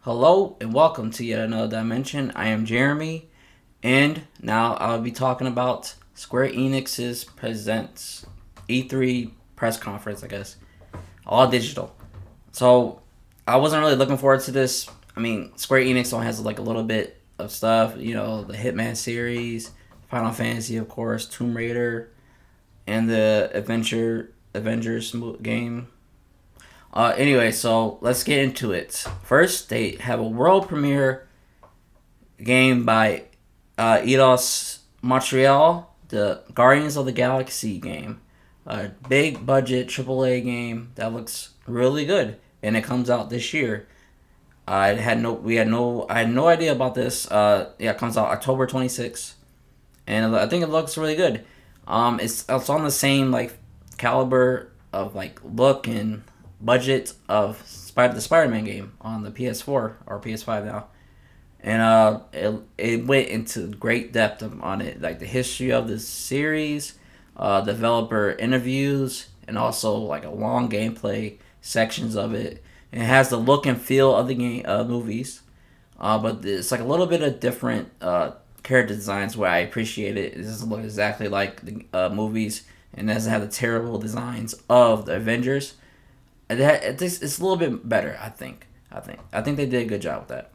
Hello and welcome to yet another dimension. I am Jeremy, and now I'll be talking about Square Enix's presents E3 press conference, I guess, all digital. So I wasn't really looking forward to this. I mean, Square Enix only has like a little bit of stuff, the Hitman series, Final Fantasy, of course, Tomb Raider, and the Avengers game. Anyway, so let's get into it. First, they have a world premiere game by Eidos Montreal, the Guardians of the Galaxy game. A big budget AAA game that looks really good, and it comes out this year. I had no idea about this. Yeah, it comes out October 26th, and I think it looks really good. It's on the same like caliber of like look and budget of the Spider-Man game on the PS4 or PS5 now, and it went into great depth on it, like the history of the series, developer interviews, and also like a long gameplay sections of it. And it has the look and feel of the game movies, but it's like a little bit of different character designs where I appreciate it. It doesn't look exactly like the movies, and doesn't have the terrible designs of the Avengers. It's a little bit better, I think. I think they did a good job with that.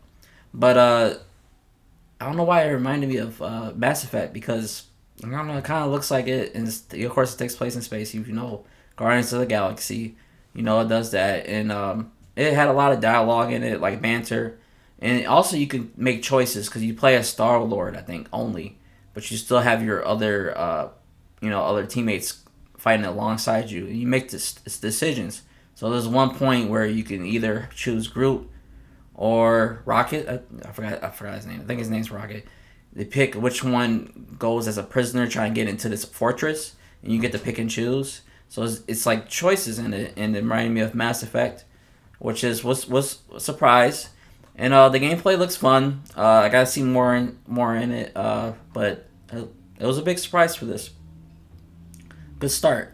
But I don't know why it reminded me of Mass Effect because I don't know. It kind of looks like it, and of course it takes place in space. Guardians of the Galaxy, it does that, and it had a lot of dialogue in it, like banter, and also you can make choices because you play as Star Lord, I think only, but you still have your other, other teammates fighting alongside you, and you make decisions. So there's one point where you can either choose Groot or Rocket. I forgot his name. I think his name's Rocket. They pick which one goes as a prisoner trying to get into this fortress, and you get to pick and choose. So it's like choices in it, and it reminded me of Mass Effect, which was a surprise. And the gameplay looks fun. I gotta see more in it. But it was a big surprise for this. Good start.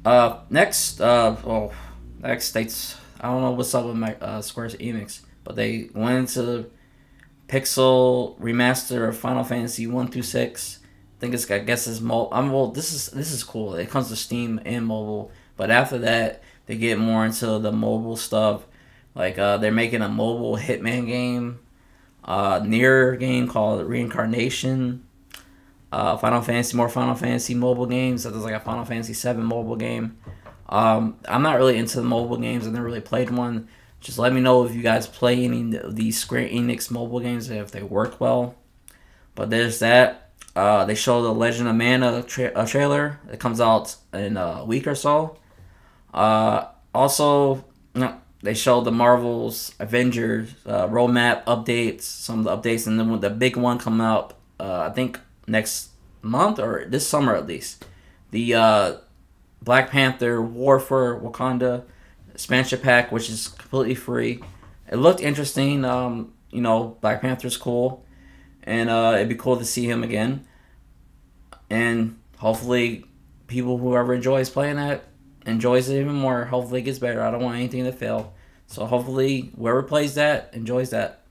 Next, I don't know what's up with my Square Enix, but they went into Pixel remaster of Final Fantasy 1 through 6. I guess it's mobile. This is cool. It comes to Steam and mobile, but after that they get more into the mobile stuff. Like they're making a mobile Hitman game, near game called Reincarnation. More Final Fantasy mobile games. So there's like a Final Fantasy 7 mobile game. I'm not really into the mobile games. I've never really played one. Just let me know if you guys play any of these Square Enix mobile games and if they work well. But there's that. They show the Legend of Mana trailer. It comes out in a week or so. Also, no, they showed the Marvel's Avengers roadmap updates. Some of the updates, and then the big one coming out, I think next month or this summer at least. The Black Panther War for Wakanda expansion pack, which is completely free. It looked interesting. Black Panther's cool, and it'd be cool to see him again. And hopefully, whoever enjoys playing that enjoys it even more. Hopefully, it gets better. I don't want anything to fail. So hopefully, whoever plays that enjoys that.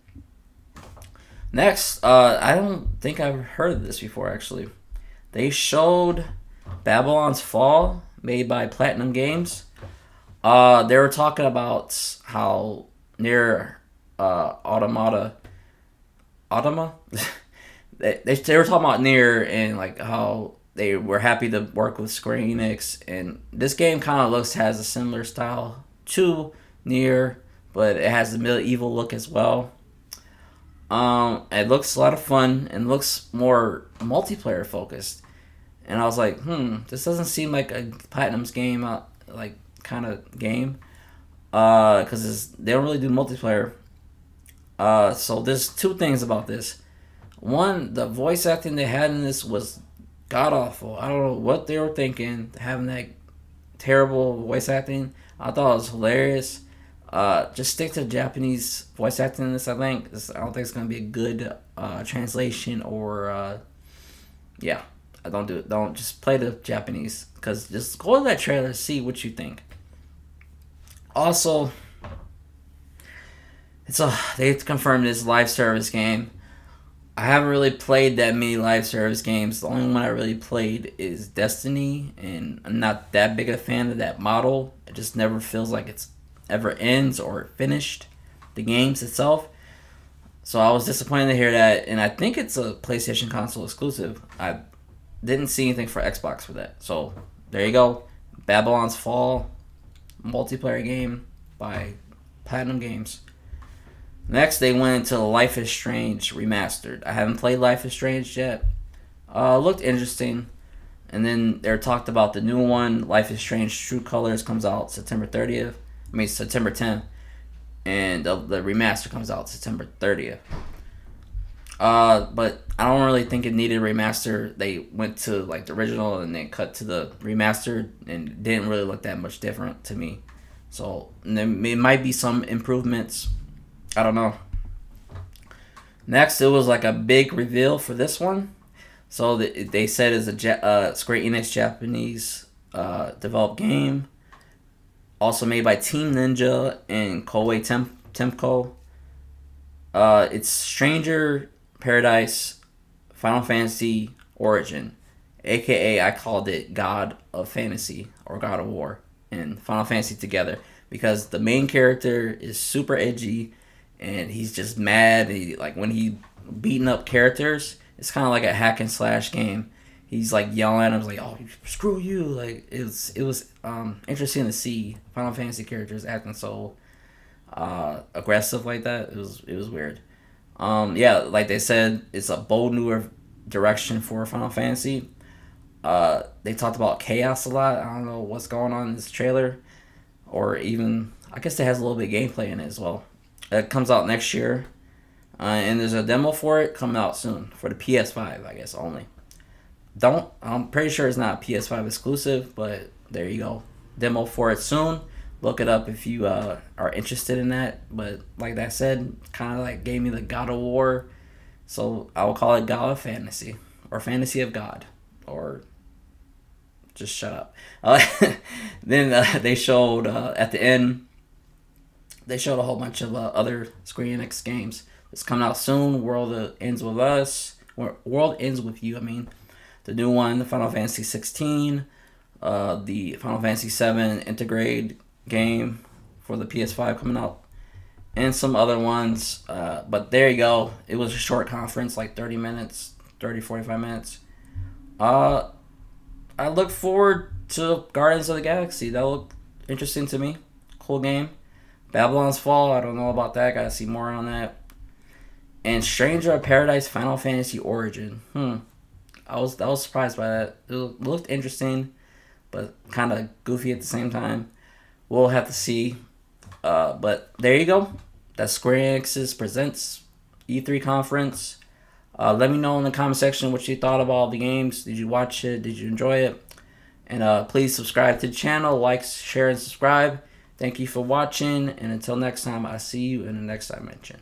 Next, I don't think I've heard of this before. Actually, they showed Babylon's Fall, made by Platinum Games. They were talking about how near Automata, they were talking about near and like how they were happy to work with Square Enix, and this game kind of has a similar style to near, but it has the medieval look as well. It looks a lot of fun and looks more multiplayer focused. And I was like, this doesn't seem like a Platinum's game, like kind of game, because they don't really do multiplayer. So there's two things about this. One, the voice acting they had in this was god awful. I don't know what they were thinking, having that terrible voice acting. I thought it was hilarious. Just stick to Japanese voice acting in this. I don't think it's gonna be a good translation or yeah. I don't do it. Don't just play the Japanese, because just go to that trailer, see what you think. Also, they confirmed this live service game. I haven't really played that many live service games. The only one I really played is Destiny, and I'm not that big a fan of that model. It just never feels like it's ever ends or finished, the games itself. So I was disappointed to hear that, and I think it's a PlayStation console exclusive. I didn't see anything for Xbox for that. So there you go. Babylon's Fall, multiplayer game by Platinum Games. Next, they went into Life is Strange Remastered. I haven't played Life is Strange yet. Looked interesting. And then they talked about the new one, Life is Strange True Colors, comes out September 30th. September 10th. And the remaster comes out September 30th. But I don't really think it needed a remaster. They went to like the original and then cut to the remastered, and it didn't really look that much different to me. So there might be some improvements. I don't know. Next, it was like a big reveal for this one. So they said it's a Square Enix Japanese developed game, also made by Team Ninja and Koei Temco. It's Stranger Paradise Final Fantasy Origin, aka I called it God of Fantasy or God of War and Final Fantasy together, because the main character is super edgy and he's just mad. Like when he beating up characters, it's kind of like a hack and slash game. He's like yelling at him, like, "Oh, screw you!" Like it was interesting to see Final Fantasy characters acting so aggressive like that. It was weird. Yeah, like they said, it's a bold new direction for Final Fantasy. They talked about chaos a lot. I don't know what's going on in this trailer, or even I guess it has a little bit of gameplay in it as well. It comes out next year, and there's a demo for it coming out soon for the PS5, I guess only. I'm pretty sure it's not a PS5 exclusive, but there you go. Demo for it soon. Look it up if you are interested in that. But like I said, kind of like gave me the God of War, so I will call it God of Fantasy or Fantasy of God, or just shut up. Then they showed at the end. They showed a whole bunch of other Square Enix games. It's coming out soon. World Ends With Us. World Ends With You, I mean. The new one, the Final Fantasy 16. The Final Fantasy 7 Integrate game for the PS5 coming out. And some other ones. But there you go. It was a short conference, like 30 minutes. 45 minutes. I look forward to Guardians of the Galaxy. That looked interesting to me. Cool game. Babylon's Fall, I don't know about that. Gotta see more on that. And Stranger of Paradise Final Fantasy Origin. I was surprised by that. It looked interesting, but kind of goofy at the same time. We'll have to see. But there you go. That's Square Enix's Presents E3 conference. Let me know in the comment section what you thought about all the games. Did you watch it? Did you enjoy it? And please subscribe to the channel. Like, share, and subscribe. Thank you for watching, and until next time, I'll see you in the next dimension.